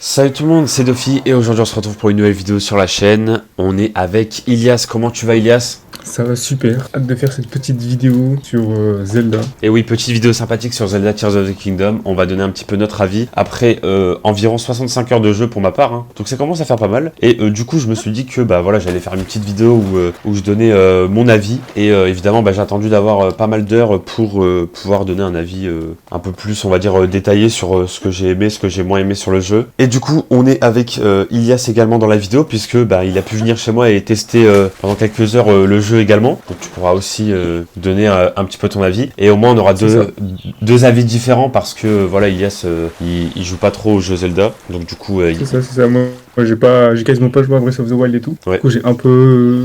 Salut tout le monde, c'est Dofi et aujourd'hui on se retrouve pour une nouvelle vidéo sur la chaîne. On est avec Ilias. Comment tu vas, Ilias? Ça va super, hâte de faire cette petite vidéo sur Zelda. Et oui, petite vidéo sympathique sur Zelda Tears of the Kingdom. On va donner un petit peu notre avis après environ 65 heures de jeu pour ma part, hein. Donc ça commence à faire pas mal. Et du coup je me suis dit que bah voilà, j'allais faire une petite vidéo où je donnais mon avis. Et évidemment j'ai attendu d'avoir pas mal d'heures pour pouvoir donner un avis un peu plus, on va dire, détaillé sur ce que j'ai aimé, ce que j'ai moins aimé sur le jeu. Et du coup on est avec Ilias également dans la vidéo, puisque bah, il a pu venir chez moi et tester pendant quelques heures le jeu également, donc tu pourras aussi donner un petit peu ton avis, et au moins on aura deux avis différents, parce que voilà, Ilias il joue pas trop au jeu Zelda, donc du coup c'est ça, moi j'ai quasiment pas joué à Breath of the Wild et tout. Ouais. Du coup j'ai un peu,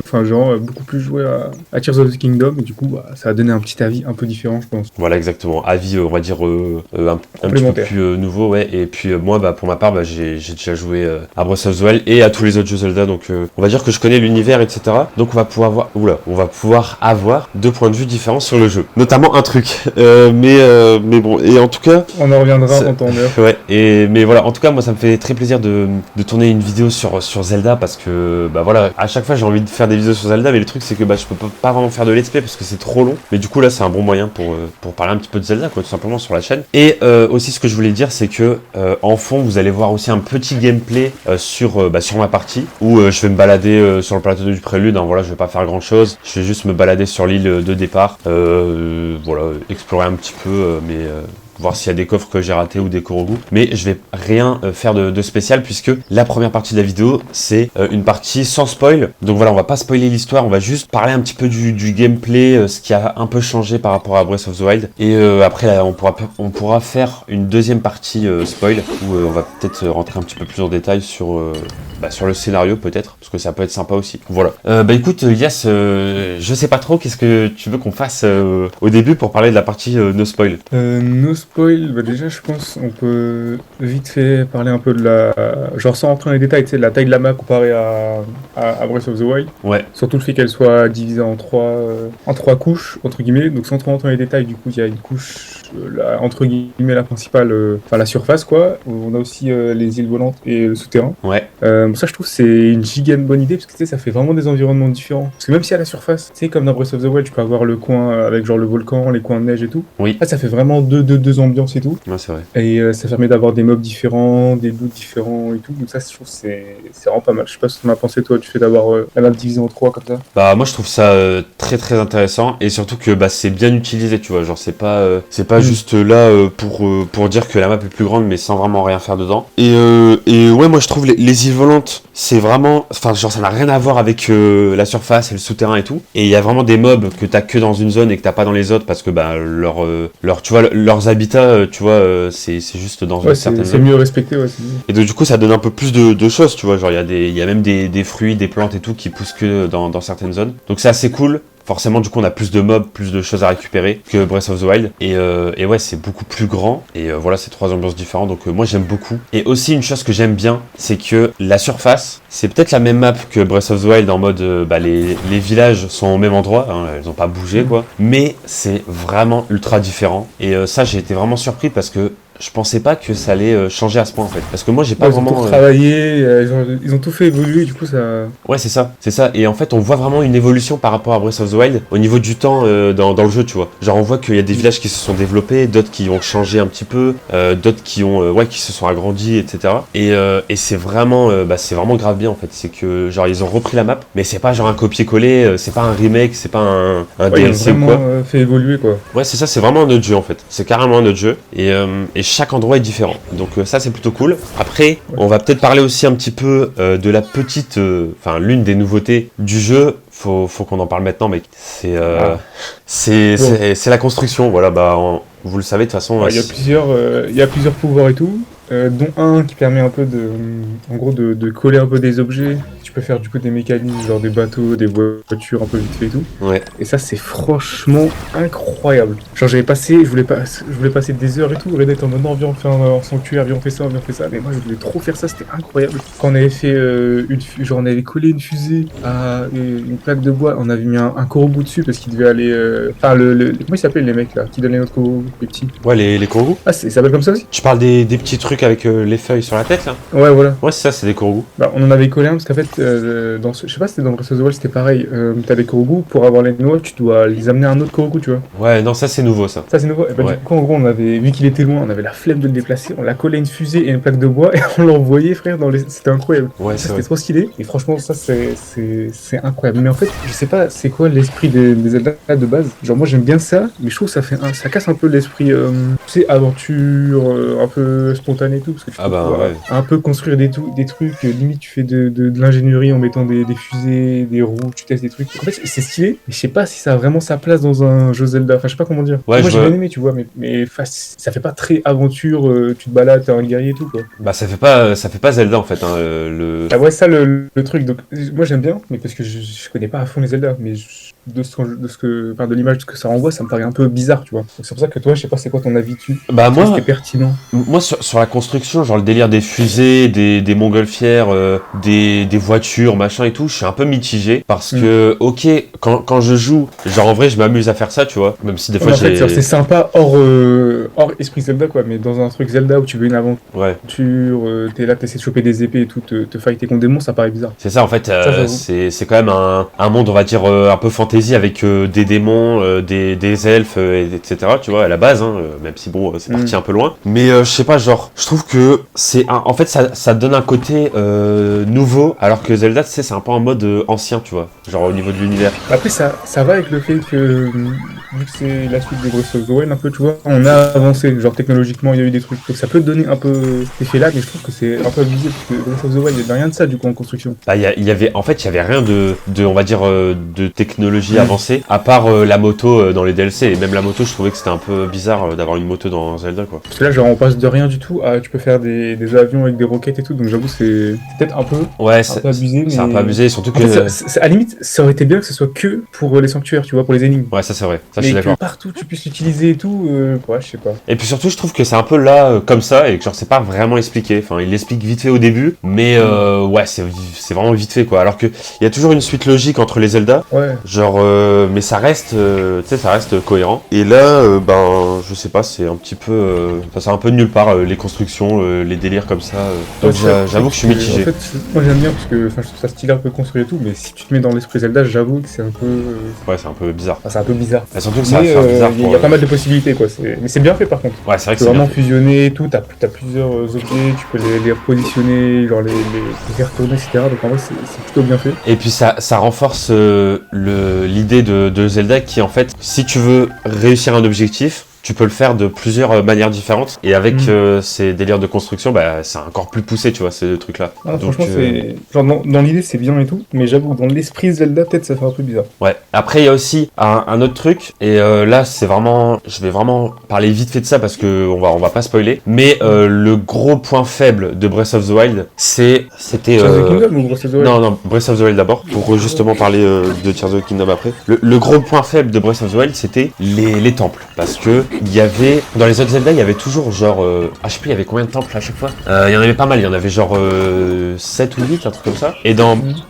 beaucoup plus joué à Tears of the Kingdom, et du coup bah, ça a donné un petit avis un peu différent, je pense. Voilà, exactement, avis on va dire un petit peu plus nouveau, ouais. Et puis moi bah, pour ma part bah, j'ai déjà joué à Breath of the Wild et à tous les autres jeux Zelda, donc on va dire que je connais l'univers, etc. Donc on va pouvoir avoir deux points de vue différents sur le jeu, notamment un truc, mais bon, et en tout cas on en reviendra en temps d'heure. Ouais, mais voilà, en tout cas moi ça me fait très plaisir de tourner une vidéo sur Zelda, parce que bah voilà, à chaque fois j'ai envie de faire des vidéos sur Zelda, mais le truc c'est que bah je peux pas vraiment faire de let's play parce que c'est trop long. Mais du coup là c'est un bon moyen pour parler un petit peu de Zelda, quoi, tout simplement, sur la chaîne. Et aussi ce que je voulais dire, c'est que en fond vous allez voir aussi un petit gameplay sur ma partie, où je vais me balader sur le plateau du prélude, hein. Voilà, je vais pas faire grand chose, je vais juste me balader sur l'île de départ, voilà, explorer un petit peu, voir s'il y a des coffres que j'ai ratés ou des Korogu. Mais je vais rien faire de spécial, puisque la première partie de la vidéo, c'est une partie sans spoil. Donc voilà, on va pas spoiler l'histoire, on va juste parler un petit peu du gameplay, ce qui a un peu changé par rapport à Breath of the Wild. Et après, là, on pourra faire une deuxième partie spoil, où on va peut-être rentrer un petit peu plus en détail sur le scénario, peut-être, parce que ça peut être sympa aussi. Voilà. Écoute, Ilias, je sais pas trop, qu'est-ce que tu veux qu'on fasse au début pour parler de la partie no spoil? No spoil, bah déjà je pense on peut vite fait parler un peu de genre sans rentrer dans les détails, tu sais, de la taille de la map comparée à Breath of the Wild. Ouais. Surtout le fait qu'elle soit divisée en trois couches, entre guillemets. Donc sans trop rentrer dans les détails, du coup il y a une couche, entre guillemets la principale, la surface quoi. On a aussi les îles volantes et le souterrain. Ouais. Ça je trouve c'est une giga bonne idée, parce que tu sais, ça fait vraiment des environnements différents. Parce que même si à la surface, tu sais, comme dans Breath of the Wild, tu peux avoir le coin avec genre le volcan, les coins de neige et tout. Oui. Là ça fait vraiment deux ambiances et tout. Ouais, c'est vrai. Et ça permet d'avoir des mobs différents, des loots différents et tout. Donc ça je trouve c'est vraiment pas mal. Je sais pas ce que t'en as pensé toi, du fait d'avoir la map divisée en trois comme ça. Bah moi je trouve ça très très intéressant, et surtout que bah c'est bien utilisé, tu vois, genre c'est pas juste là pour dire que la map est plus grande, mais sans vraiment rien faire dedans. Et ouais, moi je trouve les îles volantes, c'est vraiment, enfin genre ça n'a rien à voir avec la surface et le souterrain et tout. Et il y a vraiment des mobs que t'as que dans une zone et que t'as pas dans les autres, parce que bah tu vois, leurs habitats, tu vois, c'est juste dans une certaine zone. C'est mieux respecté, ouais. Et donc du coup ça donne un peu plus de choses, tu vois, genre il y a même des fruits, des plantes et tout qui poussent que dans certaines zones. Donc c'est assez cool. Forcément, du coup, on a plus de mobs, plus de choses à récupérer que Breath of the Wild. Et ouais, c'est beaucoup plus grand. Et voilà, c'est trois ambiances différentes. Donc moi, j'aime beaucoup. Et aussi, une chose que j'aime bien, c'est que la surface, c'est peut-être la même map que Breath of the Wild, en mode les villages sont au même endroit, hein, elles n'ont pas bougé, quoi. Mais c'est vraiment ultra différent. Et ça, j'ai été vraiment surpris, parce que je pensais pas que ça allait changer à ce point, en fait. Parce que moi j'ai pas vraiment... Ils ont tout travaillé, ils ont tout fait évoluer, du coup ça... Ouais, c'est ça. Et en fait on voit vraiment une évolution par rapport à Breath of the Wild au niveau du temps dans le jeu, tu vois. Genre on voit qu'il y a des villages qui se sont développés, d'autres qui ont changé un petit peu, d'autres qui ont qui se sont agrandis, etc. Et c'est vraiment grave bien, en fait. C'est que genre ils ont repris la map, mais c'est pas genre un copier-coller, c'est pas un remake, c'est pas un DLC ils ont ou quoi. vraiment fait évoluer, quoi. Ouais, c'est ça, c'est vraiment un autre jeu, en fait. C'est carrément un autre jeu. Et chaque endroit est différent. Donc ça, c'est plutôt cool. Après, on va peut-être parler aussi un petit peu de la petite... l'une des nouveautés du jeu. Faut qu'on en parle maintenant, mec. C'est la construction. Voilà, vous le savez, de toute façon... Il y a plusieurs pouvoirs et tout. Dont un qui permet un peu de coller un peu des objets. Tu peux faire du coup des mécanismes, genre des bateaux, des voitures un peu vite fait et tout. Ouais. Et ça c'est franchement incroyable. Genre je voulais passer des heures et tout, Red Dead en mode non, viens on fait un sanctuaire, viens on fait ça. Mais moi je voulais trop faire ça, c'était incroyable. Quand on avait fait on avait collé une fusée à une plaque de bois, on avait mis un Korogu dessus parce qu'il devait aller... comment ils s'appellent les mecs là, qui donnent les autres Korogu, les petits? Ouais, les Korogu. Ah, ça s'appelle comme ça aussi? Tu parles des petits trucs truc avec les feuilles sur la tête là? Ouais, voilà. Ouais, c'est ça, c'est des Korogu. Bah, on en avait collé un parce qu'en fait, je sais pas si c'était dans Breath of the Wild, c'était pareil. T'as les Korogu, pour avoir les noix, tu dois les amener à un autre Korogu, tu vois. Ouais, non, ça c'est nouveau ça. Ça, c'est nouveau. Et bah, Ouais. du coup, en gros, on avait, vu qu'il était loin, on avait la flemme de le déplacer, on l'a collé à une fusée et une plaque de bois et on l'envoyait, frère, c'était incroyable. Ouais, Ça, c'est vrai. c'était trop stylé. Et franchement, ça, c'est incroyable. Mais en fait, je sais pas, c'est quoi l'esprit des Zelda de base. Genre, moi, j'aime bien ça, mais je trouve que ça casse un peu l'esprit, tu sais, aventure, un peu spontané et tout, parce que tu Ah peux bah pouvoir ouais. un peu construire des trucs, limite, tu fais de l'ingénierie en mettant des fusées, des roues, tu testes des trucs. En fait, c'est stylé, mais je sais pas si ça a vraiment sa place dans un jeu Zelda. Enfin, je sais pas comment dire. Ouais, Moi, je j'ai vois. bien aimé, tu vois, mais ça fait pas très aventure, tu te balades, t'es un guerrier et tout, quoi. Bah ça fait pas Zelda en fait, hein, Ah ouais, ça, le truc. Donc, moi, j'aime bien, mais parce que je connais pas à fond les Zelda, mais enfin, de l'image que ça renvoie, ça me paraît un peu bizarre, tu vois. Donc, c'est pour ça que toi, je sais pas c'est quoi ton avis dessus. Bah Est-ce que moi, c'était pertinent? sur la construction, genre le délire des fusées, des montgolfières, des voitures, machin et tout, je suis un peu mitigé parce que, ok, quand je joue, genre en vrai, je m'amuse à faire ça, tu vois, même si des fois En fait, j'ai... c'est sympa hors esprit Zelda, quoi, mais dans un truc Zelda où tu veux une aventure, Ouais, t'es là, t'essaies de choper des épées et tout, te fighter contre des monstres, ça paraît bizarre. c'est ça en fait, Ça, j'avoue. c'est quand même un monde, on va dire, un peu fantasy avec des démons, des elfes, etc., tu vois, à la base, hein, même si bon, c'est parti un peu loin. Mais je sais pas, genre, je trouve que en fait, ça donne un côté nouveau, alors que Zelda, tu sais, c'est un peu en mode ancien, tu vois, genre au niveau de l'univers. Après, ça va avec le fait que, vu que c'est la suite de Breath of the Wild, un peu, tu vois, on a avancé, genre technologiquement, il y a eu des trucs. Donc ça peut te donner un peu cet effet-là, mais je trouve que c'est un peu abusé, parce que Breath of the Wild, il n'y avait rien de ça, du coup, en construction. Bah, il y avait, en fait, il y avait rien on va dire, de technologie avancée, à part la moto dans les DLC. Et même la moto, je trouvais que c'était un peu bizarre d'avoir une moto dans Zelda, quoi. Parce que là, genre, on passe de rien du tout à tu peux faire des avions avec des roquettes et tout, donc j'avoue, c'est peut-être un peu Ouais, peu abusé, mais... c'est un peu abusé, surtout En que... fait, à la limite, ça aurait été bien que ce soit que pour les sanctuaires, tu vois, pour les énigmes. Ouais, ça c'est vrai, ça je Mais suis que d'accord. partout tu puisses l'utiliser et tout, ouais, je sais pas. Et puis surtout, je trouve que c'est un peu là, comme ça, et que genre c'est pas vraiment expliqué. Enfin, il l'explique vite fait au début, mais ouais, c'est vraiment vite fait, quoi. Alors que il y a toujours une suite logique entre les Zelda, Ouais. genre, mais ça reste, tu sais, ça reste cohérent. Et là, ben, je sais pas, c'est un petit peu, ça sort un peu de nulle part, les constructions, les délires comme ça. Donc Ouais, j'avoue que je suis mitigé. En fait, moi j'aime bien parce que je trouve ça stylé un peu construit et tout, mais si tu te mets dans l'esprit Zelda, j'avoue que c'est un peu. Ouais, c'est un peu bizarre. Enfin, c'est un peu bizarre. Et surtout que ça va Mais faire bizarre il pour... y a pas mal de possibilités, quoi. Mais c'est bien fait par contre. Ouais, c'est vrai Tu que peux c'est bien vraiment fait. fusionner et tout, t'as plusieurs objets, tu peux les repositionner, genre les faire tourner, etc. Donc en vrai, c'est plutôt bien fait. Et puis ça renforce l'idée de Zelda qui en fait, si tu veux réussir un objectif, tu peux le faire de plusieurs manières différentes. Et avec ces délires de construction, bah, c'est encore plus poussé, tu vois, ces trucs-là. Ah, Donc, franchement, c'est. Genre, dans l'idée, c'est bien et tout, mais j'avoue, dans l'esprit Zelda, peut-être ça fait un peu bizarre. Ouais. Après, il y a aussi un autre truc, et là, c'est vraiment, je vais vraiment parler vite fait de ça parce que on va pas spoiler. Mais le gros point faible de Breath of the Wild, c'était. Tears of the Kingdom ou Breath of the Wild? Non, Breath of the Wild d'abord, pour justement parler de Tears of the Kingdom après. Le gros point faible de Breath of the Wild, c'était les temples, parce que il y avait dans les autres Zelda, il y avait toujours genre, je sais plus, il y avait combien de temples à chaque fois. Il y en avait pas mal, il y en avait genre 7 ou 8, un truc comme ça. Et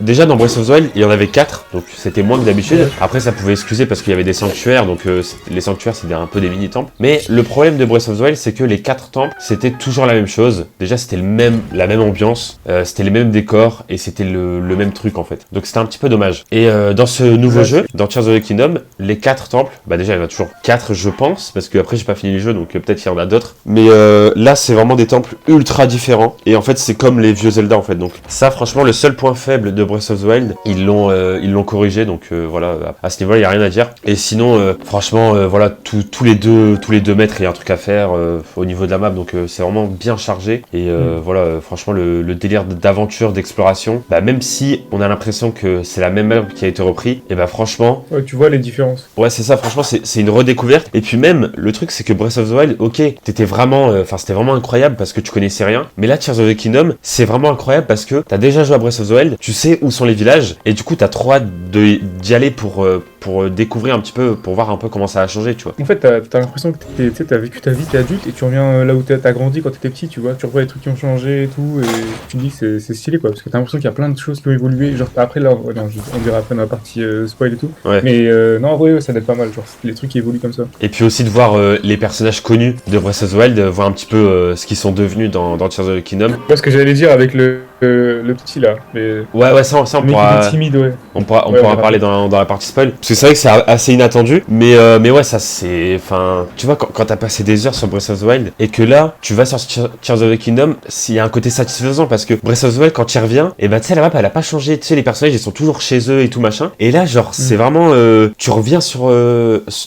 déjà dans Breath of the Wild, il y en avait 4, donc c'était moins que d'habitude. Après, ça pouvait excuser parce qu'il y avait des sanctuaires, donc les sanctuaires, c'est un peu des mini-temples. Mais le problème de Breath of the Wild, c'est que les 4 temples, c'était toujours la même chose. Déjà, c'était la même ambiance, c'était les mêmes décors, et c'était le même truc en fait. Donc c'était un petit peu dommage. Et dans ce nouveau jeu, dans Tears of the Kingdom, les 4 temples, bah déjà, il y en a toujours 4, je pense, parce que après, j'ai pas fini le jeu, donc peut-être qu'il y en a d'autres. Mais là, c'est vraiment des temples ultra différents. Et en fait, c'est comme les vieux Zelda, en fait. Donc ça, franchement, le seul point faible de Breath of the Wild, ils l'ont corrigé. Donc voilà, à ce niveau-là, il y a rien à dire. Et sinon, franchement, voilà, tous les 2 mètres, il y a un truc à faire au niveau de la map. Donc c'est vraiment bien chargé. Et voilà, franchement, le délire d'aventure, d'exploration, bah, même si on a l'impression que c'est la même map qui a été repris, et bah franchement, Ouais, tu vois les différences. ouais, c'est ça, franchement, c'est une redécouverte. Et puis même, le truc, c'est que Breath of the Wild, ok, c'était vraiment incroyable parce que tu connaissais rien. Mais là, Tears of the Kingdom, c'est vraiment incroyable parce que t'as déjà joué à Breath of the Wild, tu sais où sont les villages, et du coup, t'as trop hâte d'y aller pour pour découvrir un petit peu, pour voir un peu comment ça a changé, tu vois. En fait, t'as l'impression que t'as vécu ta vie, t'es adulte, et tu reviens là où t'as grandi quand t'étais petit, tu vois. Tu revois les trucs qui ont changé et tout, et tu te dis que c'est stylé, quoi. Parce que t'as l'impression qu'il y a plein de choses qui ont évolué. Genre, après, là, non, on verra après dans la partie spoil et tout. Ouais. Mais non, en vrai, ça doit être pas mal, genre, les trucs qui évoluent comme ça. Et puis aussi de voir les personnages connus de Breath of the Wild, voir un petit peu ce qu'ils sont devenus dans Tears of the Kingdom. Moi, ce que j'allais dire avec le petit là, mais... Ouais, ça on le mec qui pourra... est timide, ouais. On pourra parler dans la partie spoil. Parce que c'est vrai que c'est assez inattendu. Mais ouais, ça c'est... Enfin, tu vois, quand t'as passé des heures sur Breath of the Wild et que là, tu vas sur Tears of the Kingdom, il y a un côté satisfaisant parce que Breath of the Wild, quand tu y reviens, et bah tu sais, la map elle a pas changé. Tu sais, les personnages ils sont toujours chez eux et tout machin. Et là, genre, c'est vraiment... tu reviens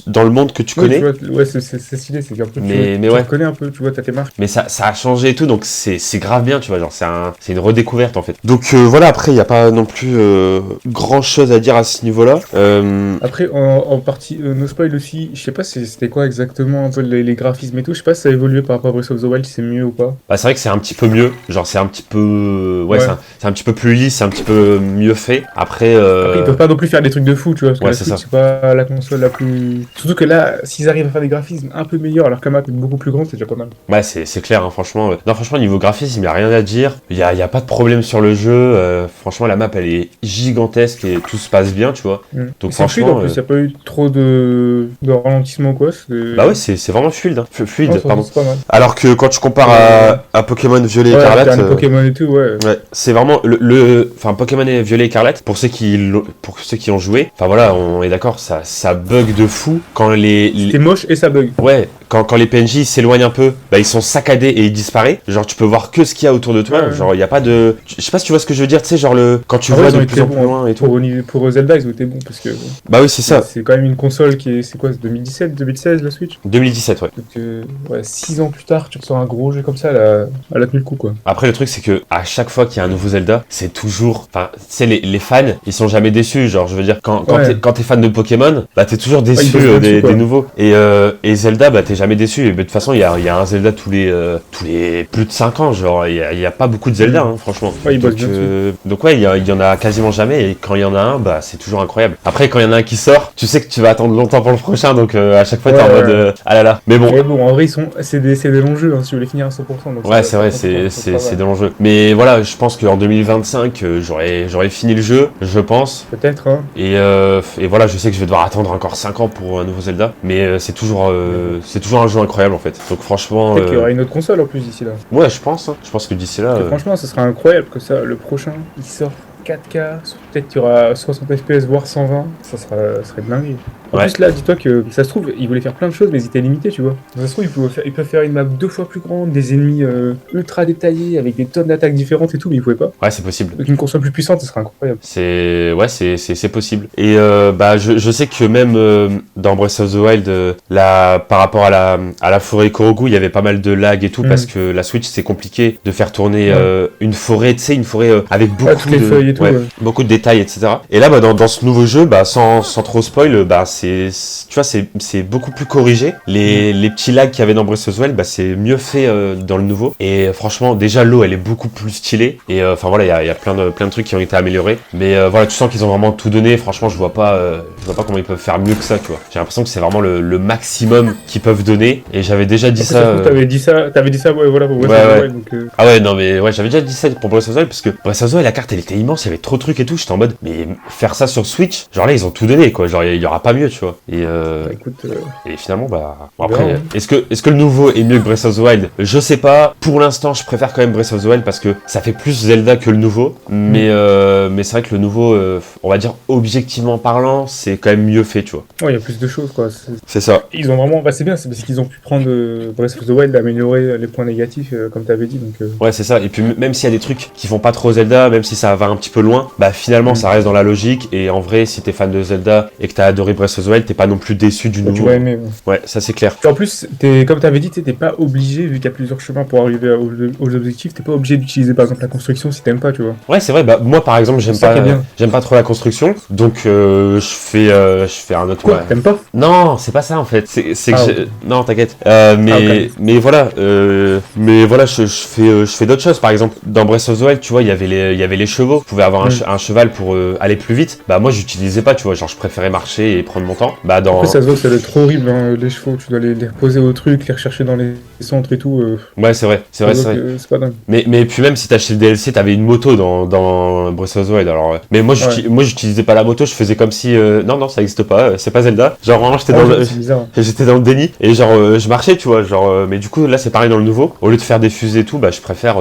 dans le monde que tu connais. Tu vois, ouais, c'est stylé, c'est un peu... Mais tu ouais. connais un peu, tu vois, t'as tes marques. Mais ça a changé et tout, donc c'est grave bien, tu vois, genre c'est une redécouverte en fait. Donc voilà, après il n'y a pas non plus grand chose à dire à ce niveau-là. Après, en partie, no spoil aussi, je sais pas c'était quoi exactement un peu les graphismes et tout, je sais pas si ça a évolué par rapport à Breath of the Wild, si c'est mieux ou pas. Bah, c'est vrai que c'est un petit peu mieux, genre c'est un petit peu... Ouais, Ouais. c'est un petit peu plus lisse, c'est un petit peu mieux fait. Après... Après, ils peuvent pas non plus faire des trucs de fou, tu vois, parce que Ouais, la c'est Switch, ça. c'est pas la console la plus... Surtout que là, s'ils arrivent à faire des graphismes un peu meilleurs, alors que la map est beaucoup plus grande, c'est déjà pas mal. Ouais, c'est clair, hein, franchement. Non, franchement, niveau graphisme, il n'y a rien à dire. Il y a pas de problème sur le jeu. Franchement, la map, elle est gigantesque et tout se passe bien, tu vois. Donc C'est fluide, franchement... en plus, y a pas eu trop de ralentissement ou quoi. Bah ouais, c'est vraiment fluide, hein. Fluide, Ouais, pardon. c'est pas mal. Alors que quand tu compares à Pokémon Violet et Ouais, Écarlate... dernier Pokémon et tout, ouais. Ouais, c'est vraiment enfin Pokémon et Violet Écarlate, pour ceux qui ont joué, enfin voilà, on est d'accord, ça bug de fou quand C'était moche et ça bug. ouais, quand les PNJ s'éloignent un peu, bah ils sont saccadés et ils disparaissent. Genre tu peux voir que ce qu'il y a autour de toi, Ouais. genre il y a pas de, je sais pas si tu vois ce que je veux dire, tu sais, genre quand tu Ah ouais, vois ils ont de été plus en bons, plus loin et tout. Pour Zelda, ils ont été bons parce que Bah oui, c'est ça. c'est quand même une console qui est, c'est quoi, c'est 2017, 2016 la Switch. 2017, ouais. Donc ouais, 6 ans plus tard, tu ressors un gros jeu comme ça, elle a tenu le coup quoi. Après le truc c'est que à chaque fois qu'il y a un nouveau Zelda, c'est toujours, enfin, tu sais, les fans, ils sont jamais déçus, genre je veux dire quand Ouais. t'es fan de Pokémon, bah t'es toujours déçu ils bossent dessus, des quoi. nouveaux. Et Zelda, bah t'es jamais déçu. Et bah, de toute façon, il y a un Zelda tous les plus de 5 ans, genre il y a pas beaucoup de Zelda, hein, franchement. Ouais, ils bossent bien donc ouais, il y en a quasiment jamais, et quand il y en a un, bah c'est toujours incroyable. Après quand il y en a un qui sort, tu sais que tu vas attendre longtemps pour le prochain, donc à chaque fois t'es en Ouais, mode ah là là. Mais bon. Ouais, bon, en vrai, c'est des longs jeux, hein, si vous voulez finir à 100%. Donc Ouais, c'est vrai, c'est de l'enjeu. Mais voilà, je pense qu'en 2025, j'aurais fini le jeu, je pense. Peut-être, hein. Et voilà, je sais que je vais devoir attendre encore 5 ans pour un nouveau Zelda. Mais c'est toujours un jeu incroyable en fait. Donc franchement... Peut-être qu'il y aura une autre console en plus d'ici là. Ouais, je pense. Hein. Je pense que d'ici là... Franchement, ce serait incroyable que ça, le prochain, il sort 4K, peut-être qu'il y aura 60 FPS voire 120, ça serait dingue. En Ouais. plus là, dis-toi que ça se trouve, ils voulaient faire plein de choses mais ils étaient limités, tu vois. Ça se trouve, ils peuvent faire une map 2 fois plus grande, des ennemis ultra détaillés avec des tonnes d'attaques différentes et tout, mais ils pouvaient pas. Ouais, c'est possible. Donc une console plus puissante, ça serait incroyable. C'est possible. Et bah je sais que même dans Breath of the Wild, par rapport à la forêt Korogu, il y avait pas mal de lag et tout, parce que la Switch c'est compliqué de faire tourner une forêt, tu sais, une forêt avec beaucoup toutes les feuilles et tout, ouais. beaucoup de détails, etc. Et là, bah, dans ce nouveau jeu, bah, sans trop spoil, bah, tu vois, c'est beaucoup plus corrigé. Les petits lags qu'il y avait dans Breath of the Wild, bah, c'est mieux fait dans le nouveau. Et franchement, déjà l'eau, elle est beaucoup plus stylée. Et enfin voilà, il y a plein de trucs qui ont été améliorés. Mais voilà, tu sens qu'ils ont vraiment tout donné. Franchement, je vois pas comment ils peuvent faire mieux que ça, tu vois. J'ai l'impression que c'est vraiment le maximum qu'ils peuvent donner. Et j'avais déjà dit ça. T'avais dit ça, ouais, voilà, pour Breath of the Wild, donc, Ah ouais, non mais ouais, j'avais déjà dit ça pour Breath of the Wild, parce que Breath of the Wild, la carte elle était immense, il y avait trop de trucs et tout. J'étais en mode, mais faire ça sur Switch, genre là ils ont tout donné, quoi. Genre il y aura pas mieux, tu vois. bah, écoute, Et finalement, bah bon, on verra, après, hein. est-ce que le nouveau est mieux que Breath of the Wild? Je sais pas. Pour l'instant, je préfère quand même Breath of the Wild parce que ça fait plus Zelda que le nouveau. Mais c'est vrai que le nouveau, on va dire objectivement parlant, c'est quand même mieux fait, tu vois. ouais, il y a plus de choses, quoi. C'est ça. Ils ont vraiment, bah c'est bien, c'est parce qu'ils ont pu prendre Breath of the Wild, améliorer les points négatifs, comme t'avais dit, donc. Ouais, c'est ça. Et puis même s'il y a des trucs qui font pas trop Zelda, même si ça va un petit peu loin, bah finalement ça reste dans la logique. Et en vrai, si t'es fan de Zelda et que t'as adoré Breath of the Wild, t'es pas non plus déçu du Tu nouveau. vas aimer. Ouais, ça c'est clair. Puis en plus, comme t'avais dit, t'es pas obligé, vu qu'il y a plusieurs chemins pour arriver aux objectifs, t'es pas obligé d'utiliser par exemple la construction si t'aimes pas, tu vois. Ouais, c'est vrai. Bah moi par exemple, C'est ça qui est bien. j'aime pas trop la construction, donc je fais je fais un autre. Quoi, t'aimes pas? Non, c'est pas ça en fait. C'est que Ah, non, t'inquiète. ok. Mais voilà, je fais d'autres choses. Par exemple, dans Breath of the Wild, tu vois, il y avait les chevaux. Tu pouvais avoir un cheval pour aller plus vite. Bah moi, j'utilisais pas, tu vois. Genre, je préférais marcher et prendre mon temps. Bah dans. Après, ça se voit que ça doit être trop horrible, hein, les chevaux. Tu dois les reposer au truc, les rechercher dans les centres et tout. Ouais, c'est vrai, c'est ça vrai, se c'est voit vrai. que c'est pas dingue. Mais puis même si t'achetais le DLC, t'avais une moto dans Breath of the Wild. Alors, mais moi, moi, j'utilisais pas la moto. Je faisais comme si non, ça existe pas. C'est pas Zelda. Genre vraiment, C'est bizarre. j'étais dans le déni et genre je marchais, tu vois. Genre, mais du coup là, c'est pareil dans le nouveau. Au lieu de faire des fusées et tout, bah je préfère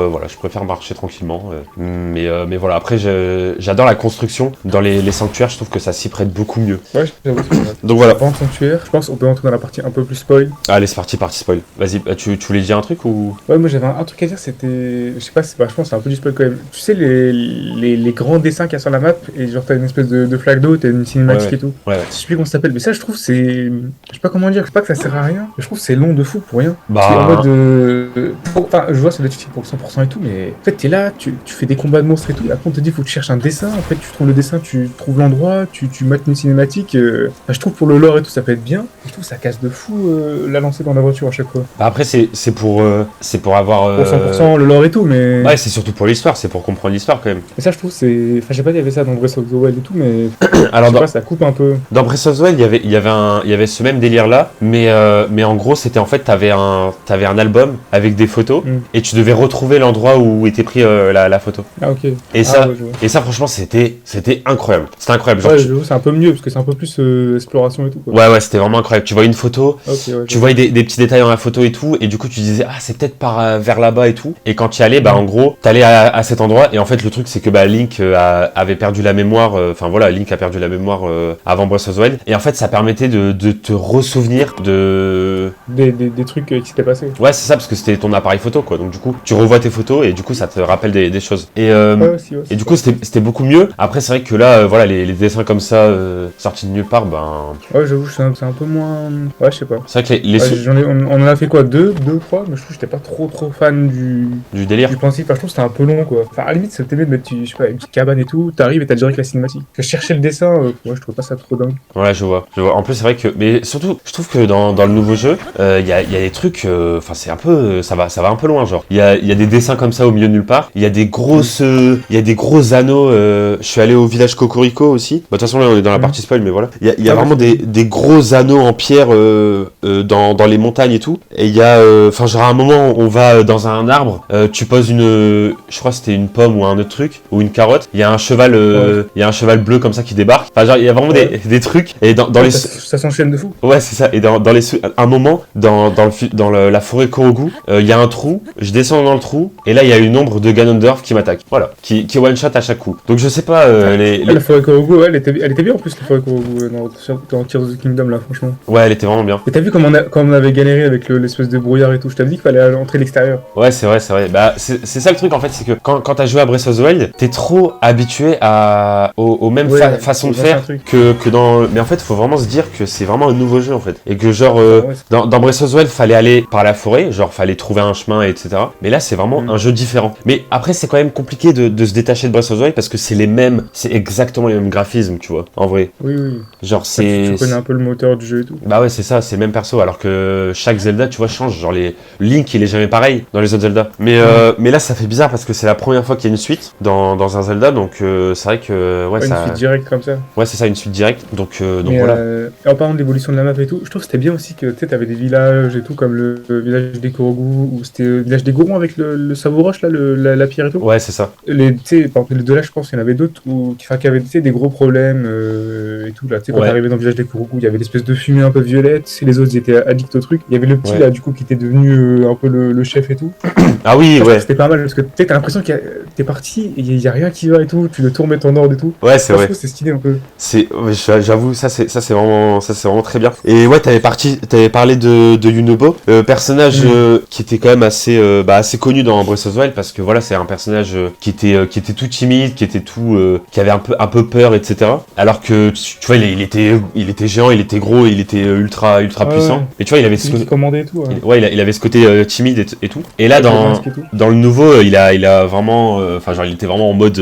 marcher tranquillement. Mais voilà. Après, j'adore la construction dans les sanctuaires. Je trouve que ça s'y prête beaucoup mieux. Ouais, j'avoue, c'est vrai. Donc voilà. Avant sanctuaire, je pense qu'on peut rentrer dans la partie un peu plus spoil. Allez, c'est parti spoil. Vas-y, tu voulais dire un truc ou? Ouais, moi j'avais un truc à dire, c'était. Je sais pas, je pense que c'est un peu du spoil quand même. Tu sais, les grands dessins qu'il y a sur la map, et genre t'as une espèce de flaque d'eau, t'as une cinématique et tout. Ouais. Je sais plus comment ça s'appelle, mais ça je trouve c'est. Je sais pas comment dire, je sais pas que ça sert à rien, mais je trouve que c'est long de fou pour rien. Bah. C'est en mode. Enfin, je vois, ça doit être utile pour le 100% et tout, mais en fait t'es là, tu fais des combats de monstres et tout, et après on te dit faut que tu cherches un dessin, en fait tu trouves le dessin, tu trouves l'endroit, tu mates une cinématique. Enfin, je trouve pour le lore et tout ça peut être bien, et je trouve que ça casse de fou la lancée dans la voiture à chaque fois. Bah après, c'est pour avoir. Pour 100% le lore et tout, mais. Ouais, c'est surtout pour l'histoire, c'est pour comprendre l'histoire quand même. Mais ça, je trouve, c'est. Enfin, j'ai pas dit, il y avait ça dans Breath of the Wild et tout, mais. Alors, je sais pas, ça coupe un peu. dans Breath of the Wild, il y avait ce même délire là, mais en gros, c'était en fait, t'avais un album avec des photos et tu devais retrouver l'endroit où était pris la photo. Ah, ok. Et ça, ouais, je vois. et ça, franchement, c'était incroyable. C'était incroyable. Genre, Ouais, je vois, c'est un peu mieux parce que c'est un peu plus exploration et tout, quoi. ouais, c'était vraiment incroyable. Tu vois une photo, Ok, ouais, tu voyais des petits détails dans la photo et tout, et du coup, tu disais, ah, c'est peut-être vers là-bas et tout. Et quand tu y allais, bah, en gros, t'allais à cet endroit, et en fait, le truc, c'est que bah, Link avait perdu la mémoire, enfin voilà, Link a perdu la mémoire avant Breath of the Wild, et en fait, ça permettait de te ressouvenir de. Des trucs qui s'étaient passés. Ouais, c'est ça, parce que c'était ton appareil photo, quoi. Donc, du coup, tu revois tes photos, et du coup, ça te rappelle des choses. Et Ouais, du coup, c'était beaucoup mieux. Après, c'est vrai que là, voilà, les dessins comme ça, sortis de nulle part, ben. Ouais, j'avoue, c'est un peu moins. Ouais, je sais pas. C'est vrai que On en a fait quoi, deux, trois, mais je trouve que j'étais pas trop fan du délire. du principe. Enfin, je trouve que c'était un peu long, quoi. Enfin, à la limite, c'était mieux de mettre, je sais pas, une petite cabane et tout, t'arrives et t'as direct la cinématique. Que chercher le dessin, ouais, je trouve pas ça trop dingue. Ouais, je vois. En plus, c'est vrai que, mais surtout, je trouve que dans le nouveau jeu, il y a des trucs, enfin, c'est un peu, ça va un peu loin, genre. Il y a des dessins comme ça au milieu de nulle part. Il y a des des gros anneaux. Je suis allé au village Cocorico aussi. Bah, de toute façon, là, on est dans la partie spoil, mais voilà. Il y a vraiment des gros anneaux en pierre dans les montagnes et tout. Et il y a, enfin, genre à un moment, on va dans un arbre, tu poses je crois que c'était une pomme ou un autre truc, ou une carotte. Il y a un cheval, il y a un cheval bleu comme ça qui débarque. Enfin, genre, il y a vraiment des trucs. Et dans les. Ça s'enchaîne de fou. Ouais, c'est ça. Et dans un moment, dans la forêt Korogu, il y a un trou. Je descends dans le trou, et là, il y a une ombre de Ganondorf qui m'attaque. Voilà. Qui one shot à chaque coup. Donc, je sais pas, La forêt Korogu, ouais, elle était bien en plus, la forêt Korogu, dans Tears of the Kingdom, là, franchement. Ouais, elle était vraiment bien. Et t'as vu comme on avait galéré avec l'espèce de brouillard et tout. Je t'avais dit qu'il fallait entrer de l'extérieur. Ouais, c'est vrai. Bah, c'est ça le truc en fait, c'est que quand t'as joué à Breath of the Wild, t'es trop habitué aux mêmes façons de faire que dans. Mais en fait, faut vraiment se dire que c'est vraiment un nouveau jeu en fait. Et que genre, dans Breath of the Wild, fallait aller par la forêt, genre, fallait trouver un chemin, etc. Mais là, c'est vraiment un jeu différent. Mais après, c'est quand même compliqué de se détacher de Breath of the Wild parce que c'est exactement les mêmes graphismes, tu vois, en vrai. Oui. Genre, Tu connais un peu le moteur du jeu et tout. Bah ouais, c'est ça, c'est le même perso, alors que chaque Zelda, tu vois, change. Genre, Link, il est jamais pareil dans les autres Zelda. Mais là, ça fait bizarre parce que c'est la première fois qu'il y a une suite dans un Zelda, donc c'est vrai que. Ouais, une suite directe comme ça. Ouais, c'est ça, une suite directe. Donc Mais, voilà. En parlant de l'évolution de la map et tout, je trouve que c'était bien aussi que tu sais, t'avais des villages et tout, comme le village des Korogu, ou c'était le village des Gorons avec le Savoroche, là, la pierre et tout. Ouais, c'est ça. Tu sais, par exemple, les deux là, je pense qu'il y en avait d'autres qui avaient des gros problèmes et tout. Là, tu sais, quand t'arrivais dans le village des Korogu, il y avait l'espèce de fumée un peu violette, les autres ils étaient addicts au truc. Il y avait le petit là, du coup, qui était devenu un peu le chef et tout. Ah oui, ouais. C'était pas mal parce que tu sais, t'as l'impression que t'es parti et il y a rien qui va et tout, tu le tours mettre en ordre et tout. Ouais, c'est vrai. C'est stylé un peu. J'avoue, ça c'est vraiment très bien. Et ouais, t'avais parlé de Yunobo, personnage qui était quand même assez connu dans Breath of the Wild parce que voilà, c'est un personnage qui était tout timide, qui avait un peu peur, etc. Alors que tu vois, il était géant, il était gros, il était ultra puissant. Ouais. Et tu vois, il avait qui commandait et tout. ouais, il avait ce côté timide et tout. Et là, Avec le masque et tout. dans le nouveau, il a vraiment, enfin genre il était vraiment en mode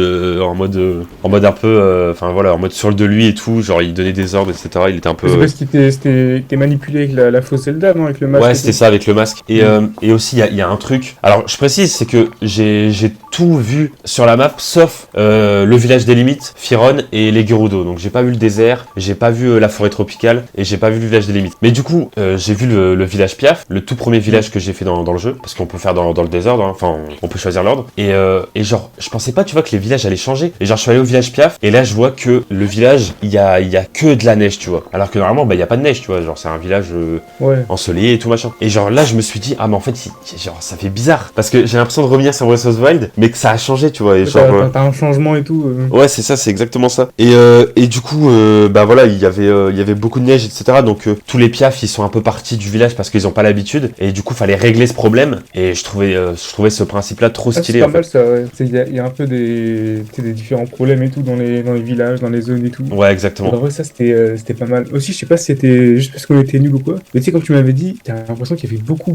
un peu, enfin voilà, en mode sur le de lui et tout. Genre il donnait des ordres, etc. Il était un peu. C'est parce qu'il était manipulé avec la fausse Zelda, non, avec le masque. Ouais, et c'était tout. ça avec le masque. Et aussi, il y a un truc. Alors, je précise, c'est que j'ai tout vu sur la map, sauf le village des limites, Firon et les Gerudo. Donc, j'ai pas vu le désert, j'ai pas vu la forêt tropicale et j'ai pas vu le village des limites. Mais du coup, j'ai vu le village Piaf, le tout premier village que j'ai fait dans le jeu, parce qu'on peut faire dans le désordre, hein. Enfin, on peut choisir l'ordre. Et genre, je pensais pas, tu vois, que les villages allaient changer. Et genre, je suis allé au village Piaf, et là, je vois que le village, il y a que de la neige, tu vois. Alors que normalement, bah, il y a pas de neige, tu vois. Genre, c'est un village Ouais. ensoleillé et tout machin. Et genre là, je me suis dit, ah, mais en fait, genre, ça fait bizarre. Parce que j'ai l'impression de revenir sur Breath of the Wild, mais que ça a changé, tu vois. Et genre. T'as un changement et tout. Ouais, c'est ça, c'est exactement ça. Et du coup, bah voilà, il y avait beaucoup de neige, etc. Donc tous les piafs, ils sont un peu partis du village parce qu'ils ont pas l'habitude. Et du coup, fallait régler ce problème. Et je trouvais ce principe-là trop C'est stylé. pas En mal fait. ça, ouais. Il y a un peu des différents problèmes et tout dans les villages, dans les zones et tout. Ouais, exactement. En vrai, ça c'était pas mal. Aussi, je sais pas si c'était juste parce qu'on était nuls ou quoi, mais tu sais, comme tu m'avais dit, t'as l'impression qu'il y avait beaucoup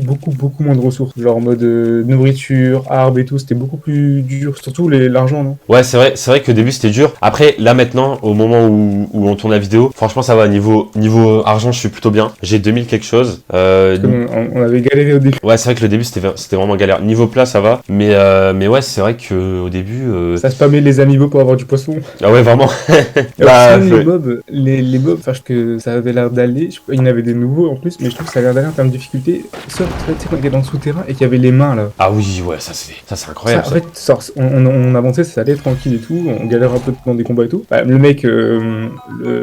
moins de ressources. Genre en mode nourriture, arbres et tout, c'était beaucoup plus dur. Surtout l'argent, non? Ouais, c'est vrai que au début c'était dur. Après, là maintenant, au moment où on tourne la vidéo, franchement ça va. Niveau argent, je suis plutôt bien. J'ai 2000 quelque chose. Parce on avait galéré au début. Ouais, c'est vrai que le début c'était vraiment galère. Niveau plat, ça va. Mais ouais, c'est vrai que au début. Ça spammait les amiibo pour avoir du poisson. Ah ouais, vraiment. Et Bah, aussi, ouais. les mobs, enfin, que ça avait l'air d'aller. Il y en avait des nouveaux en plus, mais je trouve que ça a l'air d'aller en termes de difficulté. Sauf, tu sais, quand il était dans le souterrain et qu'il y avait les mains là. Ah oui, ouais, ça c'est incroyable. En fait, on avançait, ça allait tranquille et tout, on galère un peu dans des combats et tout. Bah, le mec,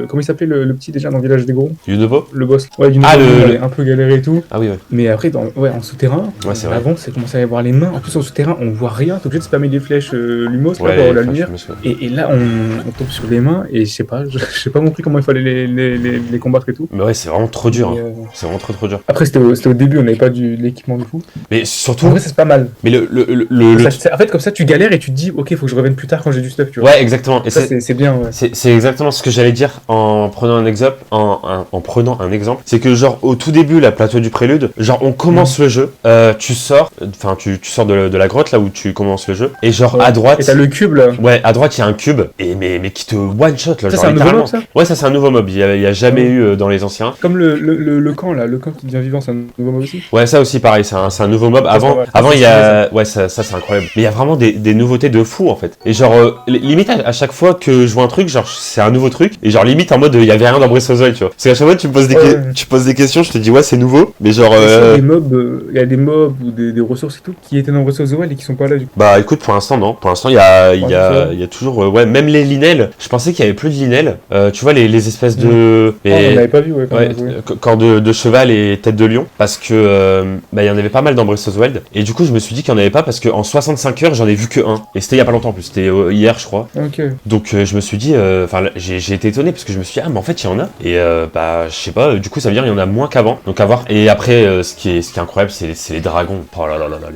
comment il s'appelait le petit déjà dans le village des gros? Yunobo. Le boss. Ouais, du Ah, nouveau, il avait un peu galéré et tout. Ah oui, ouais. Mais après, en souterrain, Ouais, c'est vrai. avant, c'est commencé à y avoir les mains. En plus, en souterrain, on voit rien. T'es obligé de spammer des flèches lumos là, Ouais, pour la enfin, lumière. je me souviens. Et là, on tombe sur les mains et je sais pas, j'ai pas compris comment il fallait les combattre et tout. Mais ouais, c'est vraiment trop dur. Mais, Hein. C'est vraiment trop dur. après, c'était au début, on n'avait pas de l'équipement du fou. Mais surtout. En vrai, c'est pas mal. Mais En fait, comme ça, tu galères et tu te dis, ok, faut que je revienne plus tard quand j'ai du stuff, tu vois. Ouais, exactement. Et Ça, c'est bien, ouais. c'est exactement ce que j'allais dire en prenant un exemple. En prenant un exemple, c'est que genre au tout début, la plateau du prélude, genre on commence le jeu, tu sors, enfin tu sors de la grotte là où tu commences le jeu, et genre Ouais. à droite. Et t'as le cube là. Ouais, à droite il y a un cube, et mais qui te one shot là. Ça, genre, c'est un nouveau littéralement. mob, ça? Ouais, ça c'est un nouveau mob. Il y a jamais Ouais. eu dans les anciens. Comme le camp là, le camp qui devient vivant, c'est un nouveau mob aussi. Ouais, ça aussi pareil, c'est un nouveau mob. Ça, Avant, ça va. avant Ça, il y c'est a, ouais, ça c'est incroyable. Mais il y a vraiment des nouveautés de fou en fait. Et genre limite à chaque fois que je vois un truc, genre c'est un nouveau truc. Et genre limite en mode il y avait rien dans Breath of the Wild, tu vois. Parce qu'à chaque fois tu me poses tu poses des questions, je te dis ouais c'est nouveau. Mais genre Il y a des mobs ou des ressources et tout qui étaient dans Breath of the Wild et qui sont pas là du coup. bah écoute pour l'instant non. Pour l'instant il y a toujours ouais même les linels. Je pensais qu'il y avait plus de linels. Tu vois les espèces de On l'avait pas vu, ouais. Quand ouais, on a joué. corps de cheval et tête de lion, parce que bah il y en avait pas mal dans Breath of the Wild, et du coup je me suis dit qu'il y en avait pas parce que en 65 heures j'en ai vu que un, et c'était il y a pas longtemps en plus, c'était hier je crois. Ok. Donc je me suis dit, enfin j'ai été étonné parce que je me suis dit ah mais en fait il y en a, et bah je sais pas, du coup ça veut dire qu'il y en a moins qu'avant, donc à voir. Et après ce qui est incroyable c'est les dragons. Oh là là là là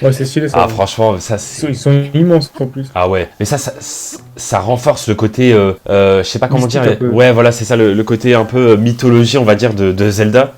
Ouais, c'est stylé ça. ah franchement ça c'est Ils sont immenses en plus. ah ouais, mais ça renforce le côté, je sais pas comment Mystique dire, un peu. ouais voilà c'est ça le côté un peu mythologie on va dire de Zelda.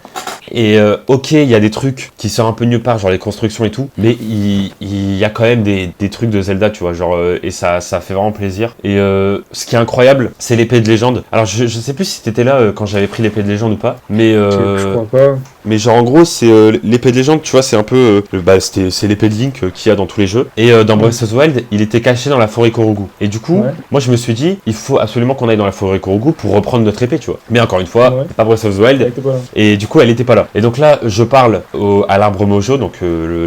Et ok, il y a des trucs qui sortent un peu nulle part, genre les constructions et tout, mais il y a quand même des trucs de Zelda, tu vois, genre, et ça fait vraiment plaisir. Et ce qui est incroyable, c'est l'épée de légende. Alors je sais plus si t'étais là quand j'avais pris l'épée de légende ou pas, mais Je crois pas. mais genre en gros c'est l'épée de légende, tu vois, c'est un peu bah c'est l'épée de Link qu'il y a dans tous les jeux. Et dans Breath of the Wild, il était caché dans la forêt Korugu. Et du coup, Ouais. moi je me suis dit, il faut absolument qu'on aille dans la forêt Korugu pour reprendre notre épée, tu vois. Mais encore une fois, Ouais. c'est pas Breath of the Elle Wild. était pas là. Et du coup, elle était pas là. Et donc là, je parle à l'arbre Mojo, donc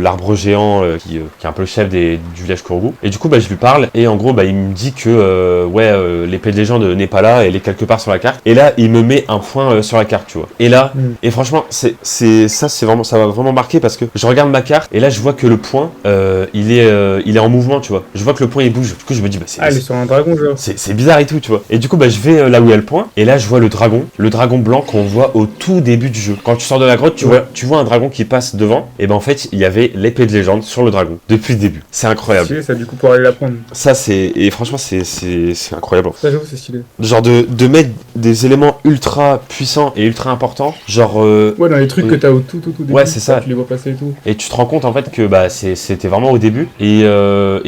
l'arbre géant qui est un peu le chef du village Korugu. Et du coup, bah, je lui parle, et en gros, bah, il me dit que l'épée de légende n'est pas là, elle est quelque part sur la carte. Et là, il me met un point sur la carte, tu vois. Et là, et franchement, c'est vraiment, ça m'a vraiment marqué parce que je regarde ma carte, et là, je vois que le point, il est en mouvement, tu vois. Je vois que le point il bouge. Du coup, je me dis, bah, Ah, elle est sur un dragon, genre. c'est bizarre et tout, tu vois. Et du coup, bah, je vais là où il y a le point, et là, je vois le dragon blanc qu'on voit au tout début du jeu. Quand tu sors de la grotte, tu vois un dragon qui passe devant, et ben en fait, il y avait l'épée de légende sur le dragon depuis le début. C'est incroyable. Stylé, ça, du coup, pour aller la prendre. Ça, et franchement, c'est incroyable. Ça, j'avoue, c'est stylé. Genre de mettre des éléments ultra puissants et ultra importants, genre Ouais, dans les trucs que t'as au tout début. Ouais, c'est ça. Tu les vois passer et tout. Et tu te rends compte en fait que bah c'était vraiment au début. Et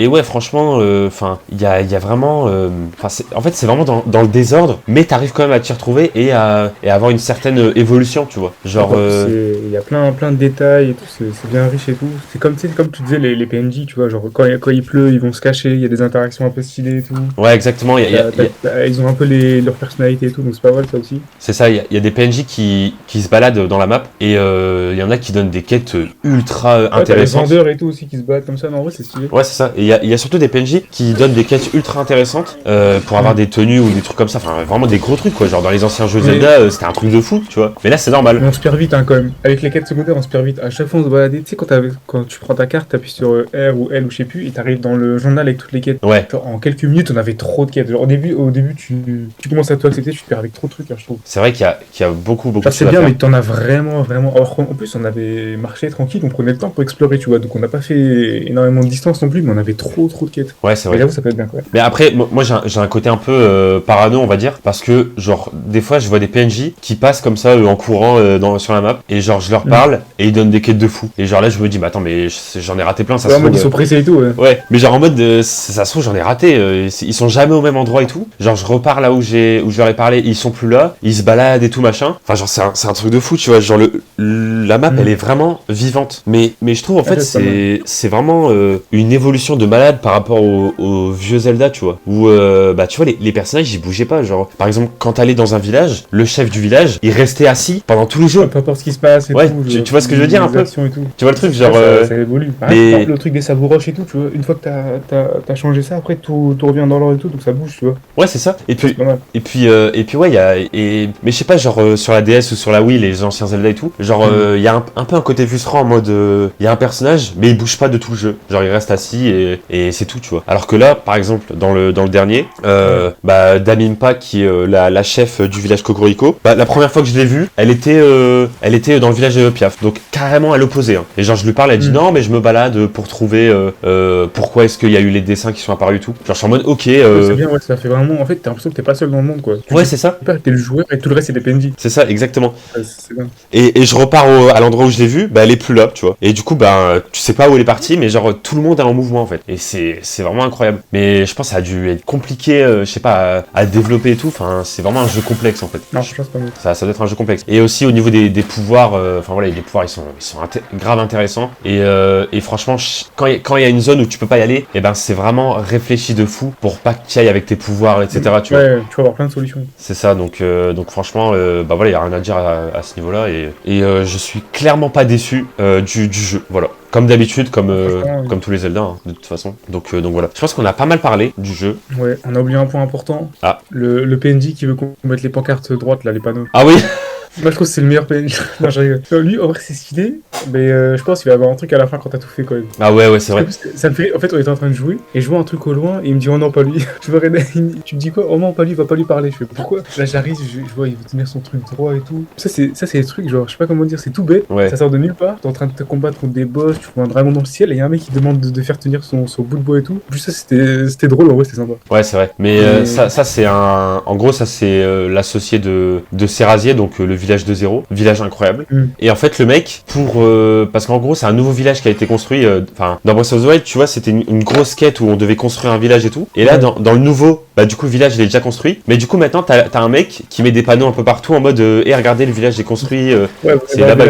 ouais, franchement, enfin, il y a vraiment, en fait, c'est vraiment dans le désordre, mais t'arrives quand même à t'y retrouver et à avoir une certaine évolution, tu vois. Genre, Il y a plein de détails et tout, c'est bien riche et tout. C'est comme, tu sais, comme tu disais, les PNJ, tu vois, genre quand il pleut, ils vont se cacher, il y a des interactions un peu stylées et tout. ouais, exactement. Ils ont un peu leur personnalité et tout, donc c'est pas mal ça aussi. C'est ça, il y a des PNJ qui se baladent dans la map et il y en a qui donnent des quêtes ultra Ouais, t'as les intéressantes. vendeurs et tout aussi qui se battent comme ça, mais en vrai c'est stylé. Ouais, c'est ça. Et il y a surtout des PNJ qui donnent des quêtes ultra intéressantes pour avoir des tenues ou des trucs comme ça. Enfin, vraiment des gros trucs, quoi. Genre dans les anciens jeux Zelda, c'était un truc de fou, tu vois. Mais là, c'est normal. Mais on se perd vite, hein, quand même. Avec les quêtes secondaires, on se perd vite. À chaque fois, on se balade. Tu sais, quand tu prends ta carte, t'appuies sur R ou L ou je sais plus, et t'arrives dans le journal avec toutes les quêtes. Ouais. Genre, en quelques minutes, on avait trop de quêtes. Genre, au début tu commences à tout accepter, tu te perds avec trop de trucs, hein, je trouve. C'est vrai qu'il y a beaucoup de Enfin, c'est choses à bien, faire. mais t'en as vraiment. Alors, en plus, on avait marché tranquille, on prenait le temps pour explorer, tu vois. Donc, on n'a pas fait énormément de distance non plus, mais on avait trop de quêtes. Ouais, c'est Mais vrai. j'avoue, ça peut être bien, quoi. Mais après, moi j'ai un côté un peu parano, on va dire, parce que genre des fois je vois des PNJ qui passent comme ça en courant sur la map et genre je leur parle et ils donnent des quêtes de fou. Et genre là je me dis mais attends mais j'en ai raté plein, ça se Ouais, en mode, trouve. ils sont pressés et tout, ouais. Ouais, mais genre en mode ça se trouve j'en ai raté, ils sont jamais au même endroit et tout. Genre je repars là où je leur ai parlé, ils sont plus là, ils se baladent et tout machin. Enfin genre c'est un truc de fou, tu vois, genre la map elle est vraiment vivante. Mais je trouve en fait c'est vraiment une évolution de malade par rapport au vieux Zelda, tu vois, où bah tu vois les personnages ils bougeaient pas, genre par exemple quand t'allais dans un village, le chef du village il restait assis pendant tout le jeu. Peu importe ce qui se passe et Ouais, tout. tu vois ce que je veux dire un peu. Et tout. Tu vois le truc genre Ça évolue. les- Le truc des sabres roches et tout, tu vois, une fois que t'as changé ça, après tout revient dans l'ordre et tout, donc ça bouge, tu vois. ouais c'est ça. Et puis C'est pas mal. ouais mais je sais pas genre sur la DS ou sur la Wii les anciens Zelda et tout, genre il y a un peu un côté frustrant en mode il y a un personnage mais il bouge pas de tout le jeu. Genre il reste assis et c'est tout, tu vois. Alors que là par exemple dans le dernier bah Damimpa qui est la chef du village Cocorico, bah la première fois que je l'ai vue, elle était dans le village de Piaf, donc carrément à l'opposé, hein. Et genre je lui parle, elle dit non mais je me balade pour trouver pourquoi est-ce qu'il y a eu les dessins qui sont apparus et tout. Genre je suis en mode ok C'est bien, ouais, ça fait vraiment. En fait, t'as l'impression que t'es pas seul dans le monde, quoi. ouais c'est ça. T'es le joueur et tout le reste, c'est des PNJ. C'est ça, exactement. Ouais, c'est bien. Et je repars à l'endroit où je l'ai vue, bah elle est plus là, tu vois. Et du coup, bah tu sais pas où elle est partie, mais genre tout le monde est en mouvement en fait. Et c'est vraiment incroyable. Mais je pense que ça a dû être compliqué, je sais pas, à développer et tout. Enfin, c'est vraiment un jeu complexe en fait. Non, je pense pas mieux. Ça doit être un jeu complexe. Et aussi au niveau des pouvoirs, enfin voilà, les pouvoirs ils sont grave intéressants. Et franchement, quand il y a une zone où tu peux pas y aller, et ben c'est vraiment réfléchi de fou pour pas que tu y ailles avec tes pouvoirs, etc. Tu vois. Ouais, tu vas avoir plein de solutions. C'est ça, donc franchement, bah voilà, il y a rien à dire à ce niveau-là et je suis clairement pas déçu du jeu, voilà. Comme d'habitude, comme tous les Zelda, hein, de toute façon. Donc voilà. Je pense qu'on a pas mal parlé du jeu. Ouais, on a oublié un point important. Ah. Le PNJ qui veut qu'on mette les pancartes droites, là, les panneaux. Ah oui. Moi, je trouve que c'est le meilleur PNJ. Non, je rigole. Non, lui, en vrai, c'est stylé, mais je pense qu'il va y avoir un truc à la fin quand t'as tout fait, quand même. Ah ouais, c'est vrai. Ça me fait. En fait, on était en train de jouer et je vois un truc au loin et il me dit oh non, pas lui. Je me réveille, tu me dis quoi? Oh non, pas lui, va pas lui parler. Je fais pourquoi? Là, j'arrive, je vois, il veut tenir son truc droit et tout. Ça, c'est des trucs, genre, je sais pas comment dire, c'est tout bête. Ouais. Ça sort de nulle part. T'es en train de te combattre contre des boss, tu vois un dragon dans le ciel et il y a un mec qui demande de faire tenir son bout de bois et tout. En plus, ça, c'était drôle, en vrai, c'était sympa. Ouais, c'est vrai. Mais ça c'est un. En gros, ça c'est l'associé de Serrazier, donc le village de zéro. Village incroyable. Et en fait, le mec, parce qu'en gros, c'est un nouveau village qui a été construit. Enfin, dans Breath of the Wild, tu vois, c'était une grosse quête où on devait construire un village et tout. Et là, dans le nouveau, bah du coup, le village il est déjà construit. Mais du coup, maintenant, t'as un mec qui met des panneaux un peu partout en mode regardez, le village est construit. C'est là-bas.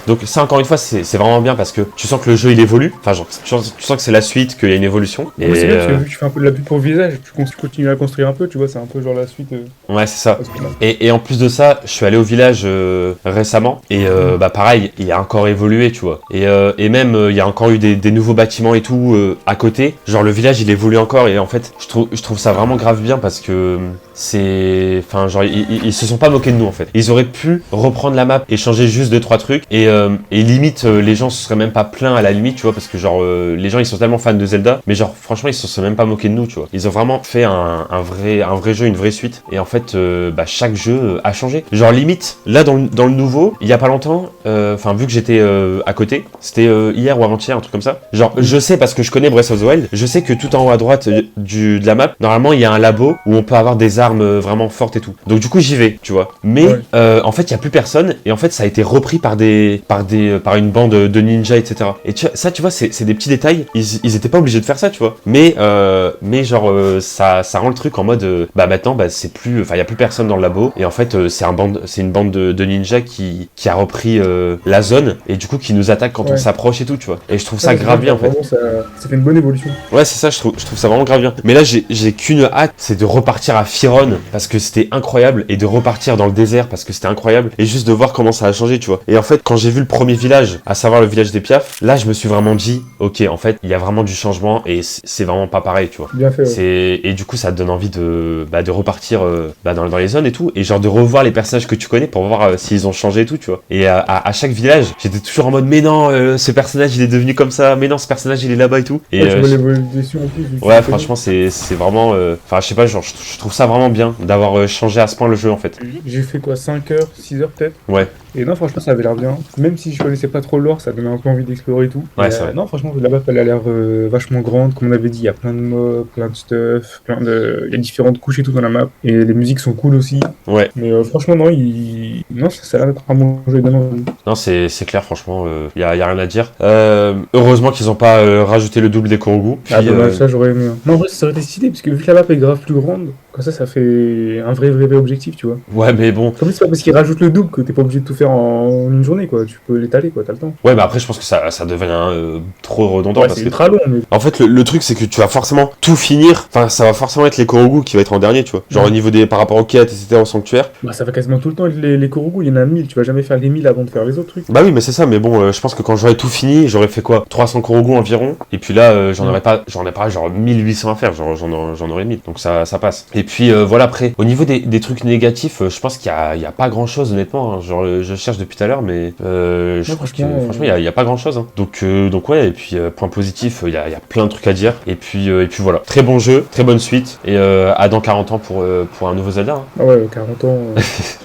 Donc ça, encore une fois, c'est vraiment bien parce que tu sens que le jeu il évolue. Enfin, genre, tu sens que c'est la suite, qu'il y a une évolution. Et c'est bien parce que vu que tu fais un peu de la pub pour le visage, tu continues à construire un peu, tu vois, c'est un peu genre la suite. Ouais, c'est ça. Et en plus de ça, je suis allé au village récemment et bah pareil, il a encore évolué, tu vois. Et même il y a encore eu des nouveaux bâtiments et tout à côté. Genre le village il évolue encore et en fait je trouve ça vraiment grave bien parce que enfin genre ils se sont pas moqués de nous en fait. Ils auraient pu reprendre la map et changer juste 2-3 trucs et limite les gens se seraient même pas plaints à la limite, tu vois, parce que genre les gens ils sont tellement fans de Zelda, mais genre franchement ils se sont même pas moqués de nous, tu vois. Ils ont vraiment fait un vrai jeu, une vraie suite et en fait bah chaque jeu a changé. Genre limite là dans le nouveau, il y a pas longtemps, enfin vu que j'étais à côté, c'était hier ou avant-hier, un truc comme ça. Genre je sais parce que je connais Breath of the Wild, je sais que tout en haut à droite de la map, normalement il y a un labo où on peut avoir des armes vraiment fortes et tout. Donc du coup j'y vais, tu vois. Mais en fait il y a plus personne et en fait ça a été repris par une bande de ninjas, etc. Et ça tu vois c'est des petits détails. Ils étaient pas obligés de faire ça, tu vois. Mais genre ça rend le truc en mode bah maintenant bah c'est plus, enfin il y a plus personne dans le labo et en fait c'est une bande de ninjas qui a repris la zone et du coup qui nous attaque quand on s'approche et tout, tu vois. Et je trouve ça grave bien en fait. Ça fait une bonne évolution. Ouais c'est ça, je trouve ça vraiment grave bien. Mais là j'ai qu'une hâte, c'est de repartir à Firon parce que c'était incroyable et de repartir dans le désert parce que c'était incroyable et juste de voir comment ça a changé, tu vois. Et en fait quand j'ai vu le premier village, à savoir le village des Piaf, là je me suis vraiment dit ok en fait il y a vraiment du changement et c'est vraiment pas pareil, tu vois. Bien fait. Ouais. Et du coup ça te donne envie de repartir dans les zones et tout et genre de revoir les personnages que tu connais pour voir s'ils ont changé et tout, tu vois. Et à chaque village j'étais toujours en mode mais non ce personnage il est devenu comme ça, mais non ce personnage il est là-bas et tout. Et tu vois l'évolution en plus. Ouais franchement c'est vraiment enfin je sais pas, genre je trouve ça vraiment bien d'avoir changé à ce point le jeu en fait. J'ai fait quoi, 5 heures, 6 heures peut-être. Ouais. Et non, franchement, ça avait l'air bien. Même si je connaissais pas trop le lore, ça donnait un peu envie d'explorer et tout. Ouais, c'est vrai. Non, franchement, la map, elle a l'air vachement grande. Comme on avait dit, il y a plein de mobs, plein de stuff, il y a différentes couches et tout dans la map. Et les musiques sont cool aussi. Ouais. Mais franchement, non, non ça a l'air d'être un bon jeu. Non, c'est clair, franchement, y a rien à dire. Heureusement qu'ils ont pas rajouté le double des Korogu. Ah, dommage, ça j'aurais aimé. Non, en vrai, ça aurait été stylé, parce que vu que la map est grave plus grande, comme ça fait un vrai objectif, tu vois. Ouais, mais bon. Comme c'est pas parce qu'ils rajoutent le double que t'es pas obligé de tout faire en une journée, quoi. Tu peux l'étaler, quoi, t'as le temps. Ouais, bah après, je pense que ça devient trop redondant. Ouais, parce c'est que ultra long, mais. En fait, le truc, c'est que tu vas forcément tout finir. Enfin, ça va forcément être les Korogu qui va être en dernier, tu vois. Genre au niveau par rapport aux quêtes, etc., au sanctuaire. Bah, ça va quasiment tout le temps être les Korogu. Il y en a 1000. Tu vas jamais faire les 1000 avant de faire les autres trucs. Bah oui, mais c'est ça. Mais bon, je pense que quand j'aurais tout fini, j'aurais fait quoi 300 Korogu environ. Et puis là, j'en aurais pas genre 1800 à faire. Genre, j'en aurais 1000. Donc ça passe. Et puis voilà, après, au niveau des trucs négatifs, je pense qu'il y a pas grand chose, honnêtement. Hein. Genre, je cherche depuis tout à l'heure, mais je trouve que franchement, il y a pas grand chose. Hein. Donc ouais, et puis point positif, il y a plein de trucs à dire. Et puis voilà. Très bon jeu, très bonne suite. Et à dans 40 ans pour un nouveau Zelda. Hein. Ah ouais, 40 ans,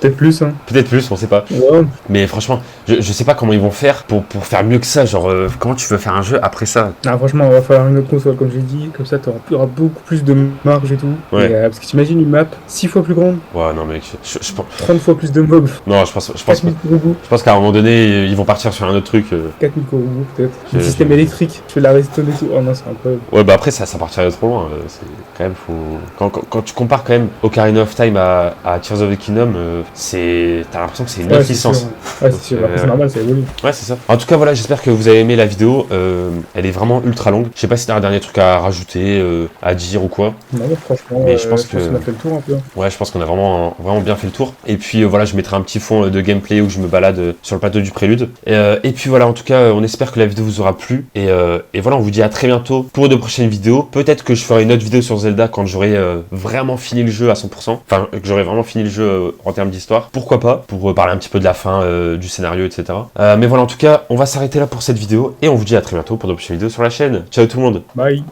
peut-être plus. Hein. Peut-être plus, on sait pas. Ouais. Mais franchement, je sais pas comment ils vont faire pour faire mieux que ça. Genre, comment tu veux faire un jeu après ça? Ah, franchement, il va falloir une autre console, comme j'ai dit. Comme ça, t'auras beaucoup plus de marge et tout. Ouais. Et, parce que t'imagines une map 6 fois plus grande. Ouais, non, mec, je pense. 30 fois plus de mobs. Non, je pense qu'à un moment donné, ils vont partir sur un autre truc. 4000 Korogu, peut-être. Un système électrique. Tu fais la redstone et tout. Oh non, c'est incroyable. Ouais, bah après, ça partirait trop loin. C'est quand même, faut. Quand tu compares quand même Ocarina of Time à Tears of the Kingdom, t'as l'impression que c'est une autre licence. Ouais, c'est sûr. Après, c'est normal, ça évolue. Ouais, c'est ça. En tout cas, voilà, j'espère que vous avez aimé la vidéo. Elle est vraiment ultra longue. Je sais pas si t'as un dernier truc à rajouter, à dire ou quoi. Non, mais franchement, mais je pense qu'on a fait le tour un peu. Ouais, je pense qu'on a vraiment bien fait le tour. Et puis voilà, je mettrai un petit fond de gameplay où je me balade sur le plateau du Prélude. Et puis voilà, en tout cas, on espère que la vidéo vous aura plu. Et voilà, on vous dit à très bientôt pour de prochaines vidéos. Peut-être que je ferai une autre vidéo sur Zelda quand j'aurai vraiment fini le jeu à 100%. Enfin, que j'aurai vraiment fini le jeu en termes d'histoire. Pourquoi pas, pour parler un petit peu de la fin, du scénario, etc. Mais voilà, en tout cas, on va s'arrêter là pour cette vidéo. Et on vous dit à très bientôt pour de prochaines vidéos sur la chaîne. Ciao tout le monde. Bye.